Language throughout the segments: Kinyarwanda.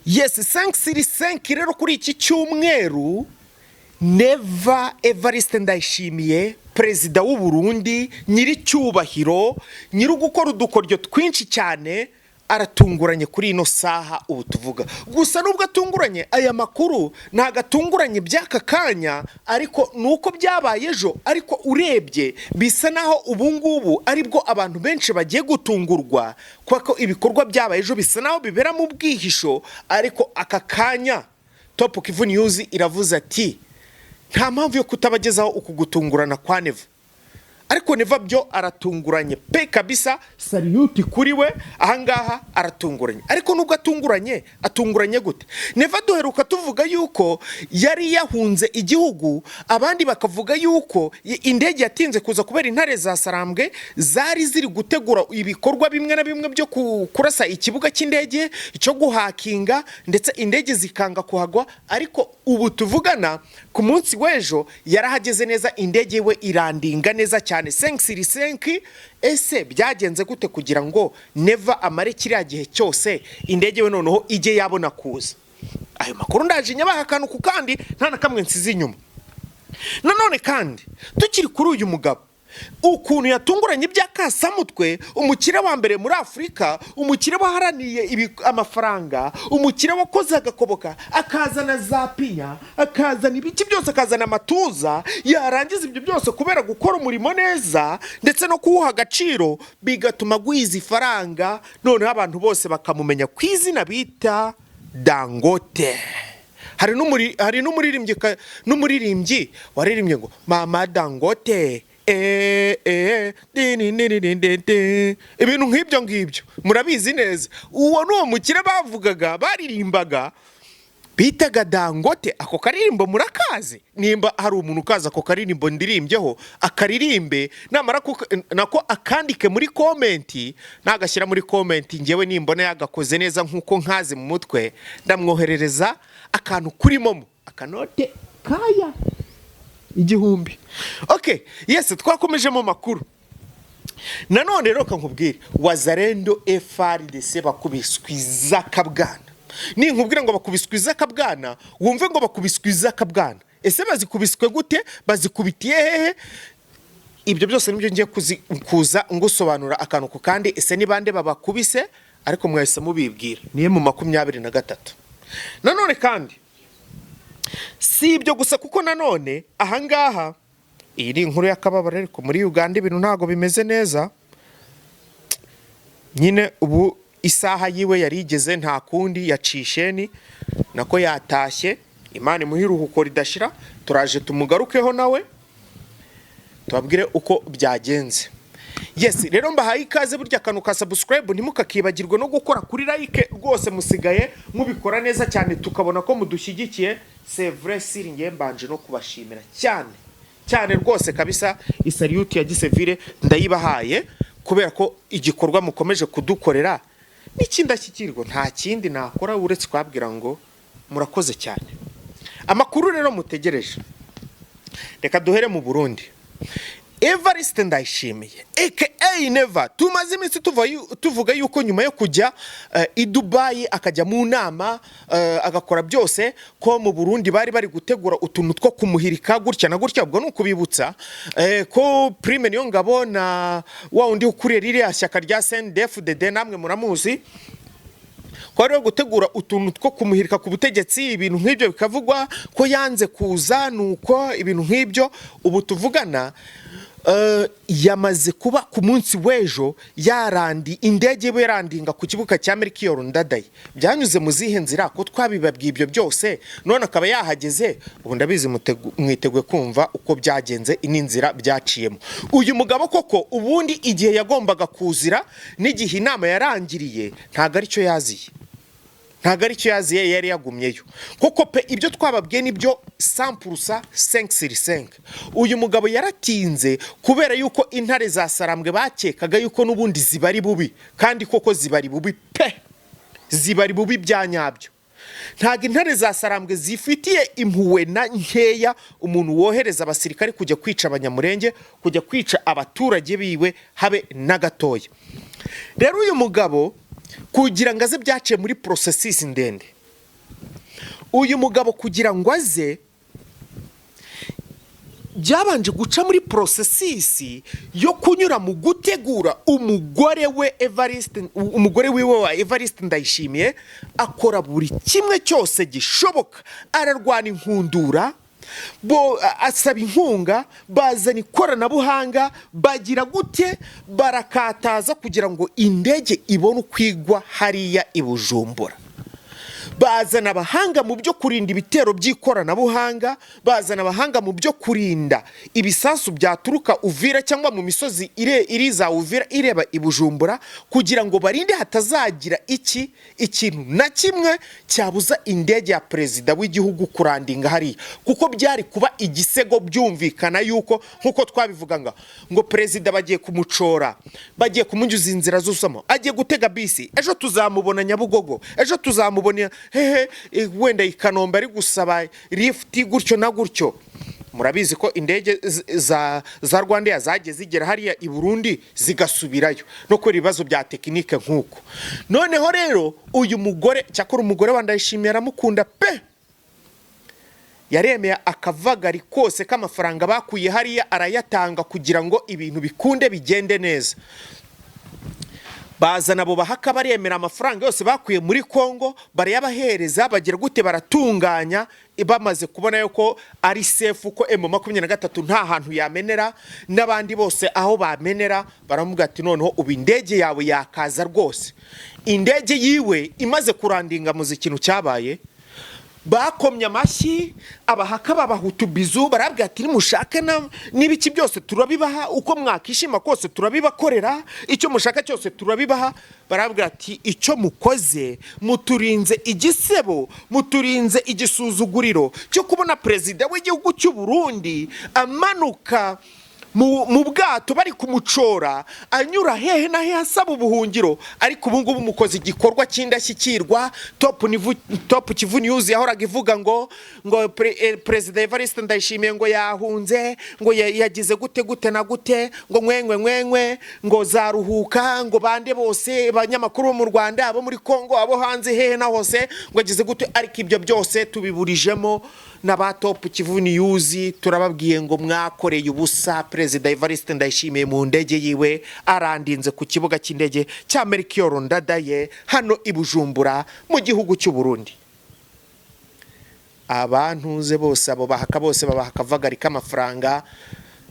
Yes, 5 rero kuri iki cyumweru Neva Evariste Ndayishimiye perezida w'uburundi nyiri cyubahiro nyiri gukora udukoryo twinshi cyane aratunguranye kuri ino saha ubu tuvuga. Gusa nubwo atunguranye aya makuru ntago atunguranye by'aka kanya, ariko nuko byabaye ejo, ariko urebye bisa naho ubu ngubu aribwo abantu benshi bagiye gutungurwa kuko ibikorwa byabaye ejo bisa naho bibera mu bwihisho. Ariko aka kanya Top Kivu News iravuze ati nta mpamvu yo kutabagezaho uku gutungurana kwa Neva. Ariko Neva byo aratunguranye pe kabisa, salute kuri we ahangaha aratunguranye. Ariko nubwo atunguranye gute? Neva duheruka tuvuga yuko yari yahunze igihugu, abandi bakavuga yuko indege yatinze kuza kubera intare za Sarambwe zari ziri gutegura ibikorwa bimwe na bimwe byo kurasa ikibuga cy'indege cyo guhakinga, ndetse indege zikanga kuhagwa. Ariko ubu tuvugana ku munsi w'ejo yarahageze neza, indege we irandinga neza cyane 5 ese byagenze gute kugira ngo Neva amare kiriya gihe cyose indege we noneho ije yabona kuza? Ayo makuru ndaje nyabaha akantu ku kandi nta na kamwe nsize inyuma. Nanone kandi tukiri kuri uyu mugabo ukuntu yatunguranye by'akasamutwe, umukire wa mbere muri Afrika, umukire waharaniye amafaranga, umukire wakoze agakoboka, akazana za pinya, akazana ibiki byose, akazana amatuza, yarangiza ibyo byose kubera gukora umurimo neza ndetse no kuwuha agaciro, bigatuma gwiza ifaranga, noneho abantu bose bakamumenya ku izina bita Dangote. Hari n'umuririmbyi waririmbye ngo Mama Dangote ibintu nk'ibyo murabizi neza. Uwo nuwo mukire bavugaga baririmbaga bitaga Dangote. Ako karirimbo murakaze? Nimba hari umuntu ukaza ako karirimbo ndirimbyeho akaririmbe, namara nako akandike muri komenti, nagashyira muri komenti, ngewe nimbona yagakoze neza nkuko nkaze mu mutwe ndamwoherereza akantu kuri momo, akanote kaya 1000. Okay, yes, twakomeje mu makuru. Nanone rero kankubwire Wazalendo FARDC bakubiswe Izakabwana. Ni nkubwira ngo bakubiswe Izakabwana, wumve ngo bakubiswe Izakabwana. Ese bazikubiswe gute? Bazikubitiye hehe? Ibyo byose nibyo ngiye kuza ngusobanura akantu ku kandi. Ese ni bande babakubise? Ariko mwahise mubibwira niye mu 23. Nanone kandi si ibyo gusa, kuko nanone ahangaha iyi ni inkuru y'akababaro, ariko muri Uganda ibintu ntago bimeze neza nyine. Ubu isaha yiwe yarigeze, nta kundi yacisheni nako yatashye. Imana imuhiruhuko ridashira, turaje tumugarukeho nawe tubabwire uko byagenze. Yes, rero mbahaye ikaze. Burya akantu ka subscribe ntimukakibagirwe no gukora kuri like, rwose musigaye mubikora neza cyane, tukabona ko mudushyigikiye. C'est vrai, siri ngiye mbanje no kubashimira cyane rwose kabisa. Isalute ya gisevire ndayibahaye kubera ko igikorwa mukomeje kudukorera n'ikindashyikirwa, nta kindi nakora uretse kwabwira ngo murakoze cyane. Amakuru rero mutegereje, reka duhere mu Burundi. Evariste Ndayishimiye aka Neva, tumaze iminsi tuvuga yuko nyuma yo kujya i Dubai akajya mu nama agakora byose, ko mu Burundi bari gutegura utuntu two kumuhirika gutya na gutya. Ubwo nuko bibutsa ko Prime niyo ngabo na wa undi ukuriye ririya shyaka rya CNDD-FDD, namwe muramuzi, ko ari gutegura utuntu two kumuhirika ku butegetsi. Ibintu nk'ibyo bikavugwa ko yanze kuza, nuko ibintu nk'ibyo ubu tuvugana yamaze kuba ku munsi w'ejo indege we yarandinga ku kibuga cya Melchior Ndadaye. Byanyuze mu zihe nzira ko twabibabwiye ibyo byose, none akaba yahageze. Ubu ndabizi mwiteguye kumva uko byagenze, n'inzira byaciyemo. Uyu mugabo koko ubundi igihe yagombaga kuzira n'igihe inama yarangiriye ntago aricyo yaziye, yari yagumyeyo. Koko pe ibyo twababwiye nibyo 100% 5/5. Uyu mugabo yaratinze kubera yuko intare za Sarambwe bakekaga yuko nubundi zibari bubi, kandi koko zibari bubi pe, zibari bubi byanyabyo. Ntago intare za Sarambwe zifitiye impuwe na nkeya umuntu wohereza abasirikare kujya kwica abanyamurenge, kujya kwica abaturage biwe habe na gatoya. Rero uyu mugabo kugira ngo aze byaciye muri processes ndende, uyu mugabo kugira ngo aze byabanje guca muri processes yo kunyura mu gutegura umugore wiwe wa Evariste Ndayishimiye, akora buri kimwe cyose gishoboka, ararwana inkundura, asaba inkunga, bazana ikoranabuhanga, bagira gute, barakataza kugira ngo indege ibone ukwigwa hariya i Bujumbura. Bazana abahanga mu byo kurinda ibitero by'ikoranabuhanga, bazana abahanga mu byo kurinda ibisasu byaturuka Uvira cyangwa mu misozi iriza Uvira ireba i Bujumbura, kugira ngo barinde hatazagira ikintu na kimwe cyabuza indege ya perezida w'igihugu kurandinga hariya, kuko byari kuba igisego byumvikana yuko nkuko twabivuga ngo perezida bagiye kumucora, bagiye kumunyuza inzira z'usamo, agiye gutega bisi, ejo tuzamubona Nyabugogo, ejo tuzamubona wenda ikanombe ari gusaba lift gutyo na gutyo. Murabizi ko indege za Rwanda zagiye zigera hariya i Burundi zigasubirayo no kuri ibibazo bya tekinike nkuko. Noneho rero uyu mugore, cyakora umugore wa Ndayishimiye aramukunda pe, yaremeye akavagari kose k'amafaranga bakuye hariya arayatanga kugira ngo ibintu bikunde bigende neza. Bazana abo bahaka baremera amafaranga yose bakuye muri Congo, barayabahereza, bagira gute, baratunganya, bamaze kubona yuko ari safe, ko M23 nta hantu yamenera, n'abandi bose aho bamenera, baramuga ati noneho ubu indege yawe yakaza rwose. Indege yiwe imaze kurandinga mu ikintu cyabaye, bakomye amashyi, abahaka babahutu bizu, barabwira ati nimushake n'ibiki byose turabibaha, uko mwakishima kose turabibakorera, icyo mushaka cyose turabibaha. Barabwira ati icyo mukoze, muturinze igisebo, muturinze igisuzuguriro cyo kubona perezida w'igihugu cy'u Burundi amanuka mu bwato bari kumucora, anyura hehe na hehe asaba ubuhungiro. Ariko ubu ngubu mukoze igikorwa cy'indashyikirwa. Top Kivu News yahoraga ivuga ngo perezida Evariste Ndayishimiye ngo yahunze, ngo yagize gute na gute, ngo nkwenkwe, ngo zaruhuka, ngo bande bose abanyamakuru bo mu Rwanda, abo muri Congo, abo hanze hehe na hose, ngo yagize gute. Ariko ibyo byose tubiburijemo n'aba Top Kivu News, turababwiye ngo mwakoreye ubusa. Perezida Evariste Ndayishimiye mu ndege yiwe arandinze ku kibuga cy'indege cya Melchior Ndadaye hano i Bujumbura mu gihugu cy'u Burundi. Abantuze bose abo bahaka bose babahaka vagari k'amafaranga,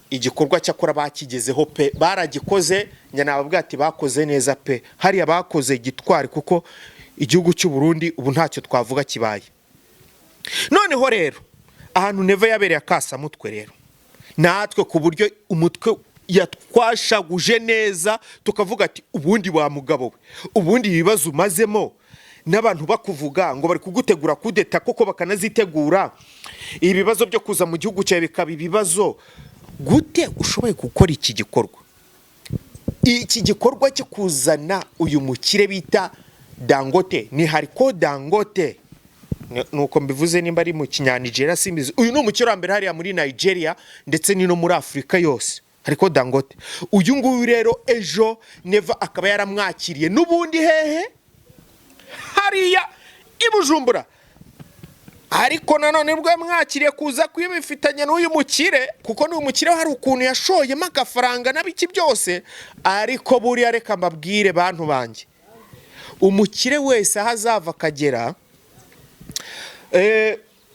igikorwa cyakora bakigezeho pe, baragikoze. Nyana babwira ati bakoze neza pe, hariya bakoze gitwari, kuko igihugu cy'u Burundi ubu ntacyo twavuga kibaye. Noneho rero ahantu Neva yabereye akasa mutwe rero, natwe ku buryo umutwe yatwashaguje neza, tukavuga ati ubundi wa mugabo we, ubundi ibibazo umazemo n'abantu bakuvuga ngo bari kugutegura kudeta, koko bakanazitegura, ibibazo byo kuza mu gihugu cyawe bikaba ibibazo, gute ushoboye gukora iki gikorwa? Iki gikorwa cyo kuzana uyu mukire bita Dangote, ni hariko Dangote, nuko mbivuze nimba ari mu Kinyanigeria simbizi. Uyu ni umukire wa mbere hariya muri Nigeria ndetse ni no muri Afrika yose, hariko Dangote. Uyu nguyu rero ejo Neva akaba yaramwakiriye n'ubundi hehe hariya i Bujumbura. Ariko nanone bwo mwakiriye kuza kwibifitanya n'uyu mukire, kuko n'uyu mukire hari ukuntu yashoyemo agafaranga n'abiki byose. Ariko buriya reka mbabwire bantu banjye, umukire wese ahazava akagera,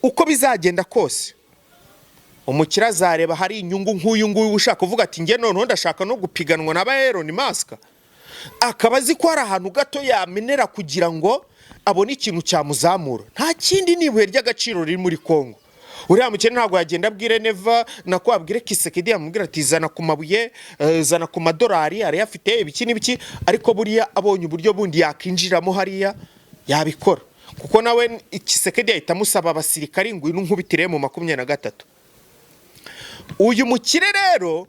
uko bizagenda kose, umukire azareba hari inyungu nk'uyu nguyu ushaka kuvuga ati nge noneho ndashaka no gupiganwa na Elon Musk, akaba azi ko hari ahantu gato yamenera kugira ngo abone ikintu cyamuzamura. Nta kindi nibuye ry'agaciro riri muri Congo. Uriya mukene ntabwo yagenda abwire Neva nako abwire Kisekedi amubwira ati zana ku mabuye, zana ku madolari, ari afite ibiki n'ibiki. Ariko buriya abonye uburyo bundi yakinjiramo hariya yabikora, kuko nawe Kisekedi ahita amusaba abasirikari ngo inkubitire mu 23. Uyu mukire rero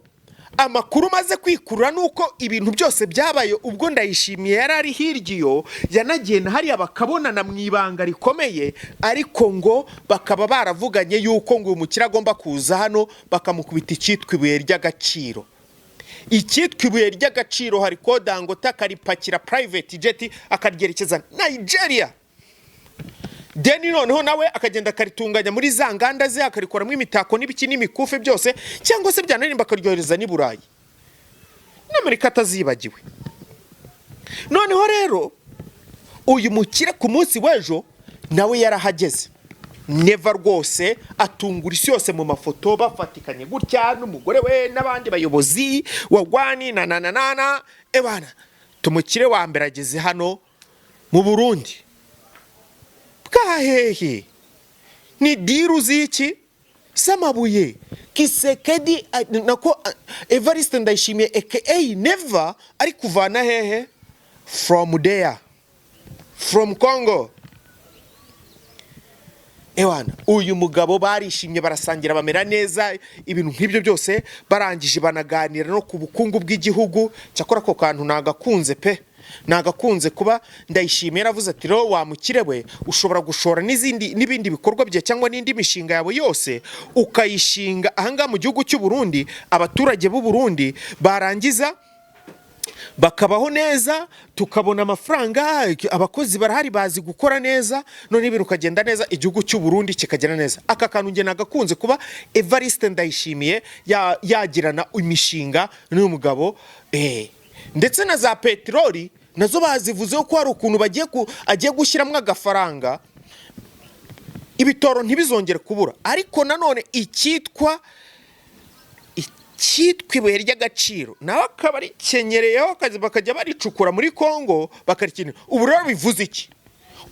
amakuru maze kwikurura nuko ibintu byose byabaye ubwo Ndayishimiye yarari hirgiyo, yanagenda hariya bakabonana mu ibanga rikomeye. Ariko ngo bakaba baravuganye yuko ngo umukire agomba kuza hano bakamukubita icyitwa ibuye ry'agaciro. Icyitwa ibuye ry'agaciro hariko Dangote akaripakira private jet akaryerekeza Nigeria. deni noneho nawe akagenda akaritunganya muri za nganda ze akarikoramo imitako n'ibiki n'imikufe byose, cyangwa se byananirimba akaryohereza n'i Burayi n'Amerika atazibagiwe. Noneho rero uyu mukire ku munsi w'ejo nawe yarahageze. Neva rwose atungura isi yose mu mafoto bafatikanye gutya n'umugore we n'abandi bayobozi wagwani na ebana. Tumukire wa mbere ageze hano mu Burundi. Bwahehe ni diru ziki samabuye Kisekedi nako Evariste Ndayishimiye aka Neva ari kuvana hehe from there, from Congo. Ewana uyu mugabo barishimye barasangira bamera neza ibintu nk'ibyo byose, barangije banaganira no ku bukungu bw'igihugu. Cyakora ko kantu nagakunze pe, nagakunze kuba Ndayishimiye yaravuze ati ro wamukire we ushobora gushora n'ibindi bikorwa bye cyangwa n'indi mishinga yawe yose ukayishinga ahanga mu gihugu cy'u Burundi, abaturage b'u Burundi barangiza bakabaho neza, tukabona amafaranga, abakozi barahari bazi gukora neza, none ibintu ukagenda neza, igihugu cy'u Burundi kikagenda neza. Aka kantu nge nagakunze kuba Evariste Ndayishimiye yagirana imishinga n'uyu mugabo. Ndetse na za peteroli nazo bazivuze ko hari ukuntu agiye gushyiramo agafaranga ibitoro ntibizongere kubura. Ariko nanone icyitwa ibuye ry'agaciro nawe akaba ari kenyereyeho bakajya baricukura muri Congo bakarikinira. Ubu rero bivuze iki?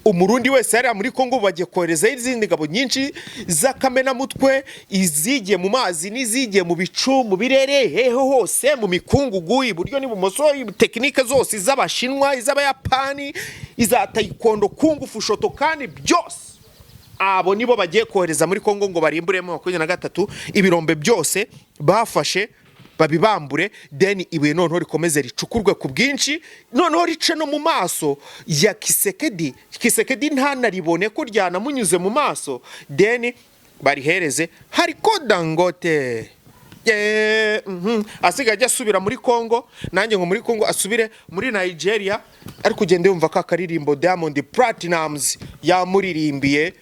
Umurundi wese yari muri Congo bagiye kohereza izindi ngabo nyinshi z'akamenamutwe, izigiye mu mazi n'izigiye mu bicu mu birere hehe hose mu mikungugu iburyo n'ibumoso, tekinike zose iz'Abashinwa iz'Abayapani iza taekwondo kungu fushoto kandi byose abo nibo bagiye kohereza muri Congo ngo barimburemo 23 ibirombe byose bafashe babibambure, deni ibuye noneho rikomeze ricukurwe ku bwinshi, noneho rice no mu maso ya Kisekedi ntanaribone ko ryanamunyuze mu maso, deni barihereze hariko Dangote asigaye ajya asubira muri Congo, nanjye ngo muri Congo asubire muri Nigeria. Ariko ugende yumva ka karirimbo Diamond Platinums yamuririmbiye,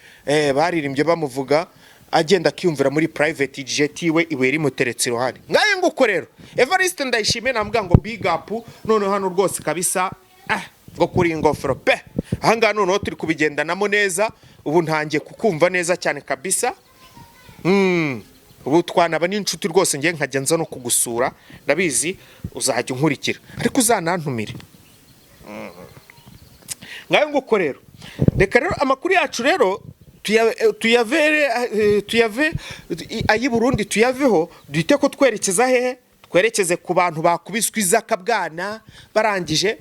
baririmbye bamuvuga agenda akiyumvira muri private jet iwe ibuye rimuteretse iruhande. Ngaye nguko rero Evariste Ndayishimiye namuga ngo big up none hano rwose kabisa, ngo kuri ingofero pe ahanga noneho turi kubigendanamo neza. Ubu ntangiye kukumva neza cyane kabisa. Ubu twanaba n'inshuti rwose ngiye nkajya nza no kugusura, ndabizi uzajya unkurikira ariko uzanantumire. Ngaye nguko rero reka rero amakuru yacu rero tuyave ayi Burundi tuyaveho, duhite ko twerekeza hehe? Twerekeze ku bantu bakubiswe Izakabwana, barangije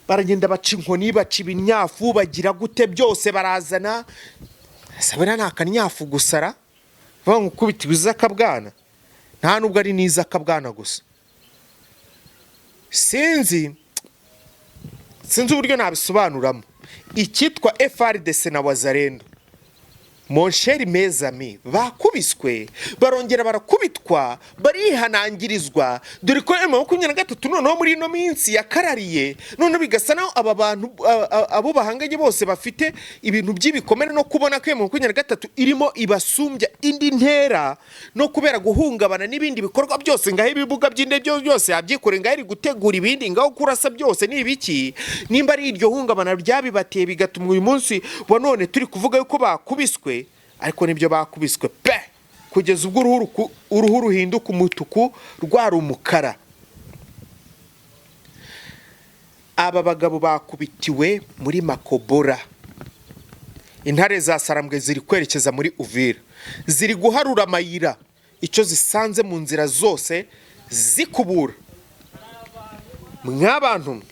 baragenda baca inkoni baca ibinyafu bagira gute byose barazana. Sabera nta kanyafu gusara bangukubitiwe Izakabwana, nta nubwo ari n'Izakabwana gusa. Sinzi uburyo nabisobanuramo. Icyitwa FRDC na Wazalendo, mon cher mes amis, bakubiswe barongera barakubitwa barihanangirizwa, dore ko M23 noneho muri ino minsi yakarariye, none bigasa naho aba bantu abo bahanganye bose bafite ibintu by'ibikomere no kubona ko M23 irimo ibasumbya indi ntera no kubera guhungabana n'ibindi bikorwa byose ngaho ibibuga by'indebyo byose yabyikore ngaho iri gutegura ibindi ngaho kurasa byose ni ibiki. Nimba ari iryo hungabana ryabibateye bigatuma uyu munsi wa none turi kuvuga yuko bakubiswe, ariko nibyo bakubiswe pe kugeza ubwo uruhu ruhinduka umutuku rwari umukara. Aba bagabo bakubitiwe muri Makobora. Intare za Sarambwe ziri kwerekeza muri Uvira, ziri guharura amayira icyo zisanze mu nzira zose zikubura. Mwabantu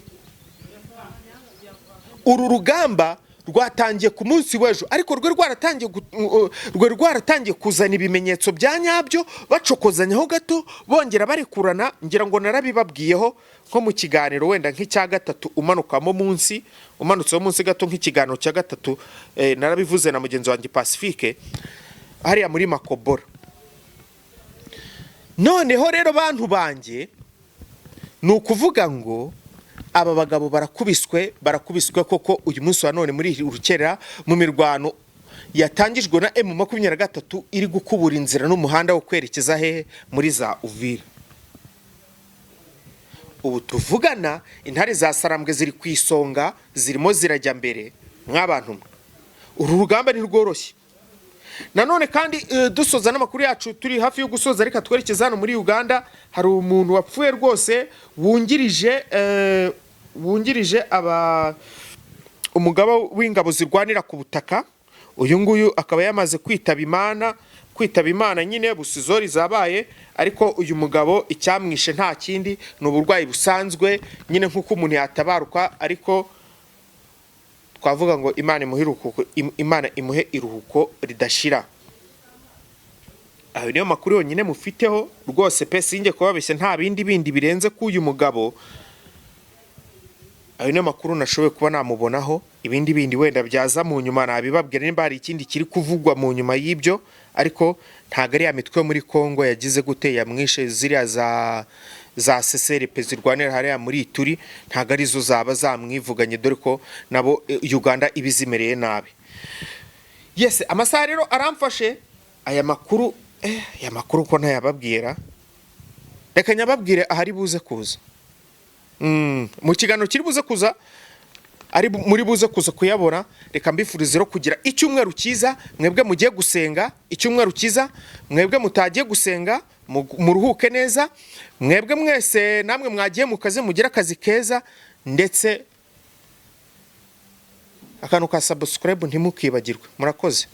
uru rugamba rwatangiye ku munsi w'ejo, ariko rwaratangiye kuzana ibimenyetso bya nyabyo, bacokozanyaho gato bongera barekurana. Ngira ngo narabibabwiyeho nko mu kiganiro wenda nk'icya gatatu umanukamo munsi, umanutseho munsi gato nk'ikiganiro cya gatatu, narabivuze na mugenzi wanjye Pacifique hariya muri Makobora. Noneho rero bantu banjye ni ukuvuga ngo aba bagabo barakubiswe koko uyu munsi wa none muri urukerera mu mirwano yatangijwe na M23 iri gukubura inzira n'umuhanda wo kwerekeza hehe muri za Uvira. Ubu tuvugana intare za Sarambwe ziri kwisonga, zirimo zirajya mbere mw'abantu. Uru rugamba ni rworoshye. Nanone kandi dusoza n'amakuru yacu turi hafi yo gusoza, reka twerekeza hano muri Uganda. Hari umuntu wapfuye rwose wungirije umugaba w'ingabo zirwanira ku butaka. Uyu nguyu akaba yamaze kwitaba Imana nyine busizori zabaye, ariko uyu mugabo icyamwishe nta kindi ni uburwayi busanzwe nyine nk'uko umuntu yatabaruka, ariko twavuga ngo Imana imuhe iruhuko ridashira. Ayo niyo makuru yonyine mufiteho rwose pe, sinjye kubabeshya nta bindi birenze ku uyu mugabo. Ayo niyo makuru nashoboye kuba namubonaho, ibindi wenda byaza mu nyuma nabibabwira nimba hari ikindi kiri kuvugwa mu nyuma y'ibyo, ariko ntago ari ya mitwe muri Congo yagize gute yamwishe, ziriya za CCRP zirwanira hariya muri Ituri ntago ari zo zaba zamwivuganye, dore ko nabo Uganda ibizimereye nabi. Yes, amasaha rero aramfashe aya makuru ko ntayababwira, reka nyababwire ahari buze kuza mu kiganiro kiri buze kuza, ari muri buze kuza kuyabona. Reka mbifurize kugira icyumweru cyiza, mwebwe mugiye gusenga, icyumweru cyiza, mwebwe mutagiye gusenga muruhuke neza, mwebwe mwese namwe mwagiye mu kazi mugira akazi keza, ndetse akantu ka subscribe ntimukibagirwe. Murakoze.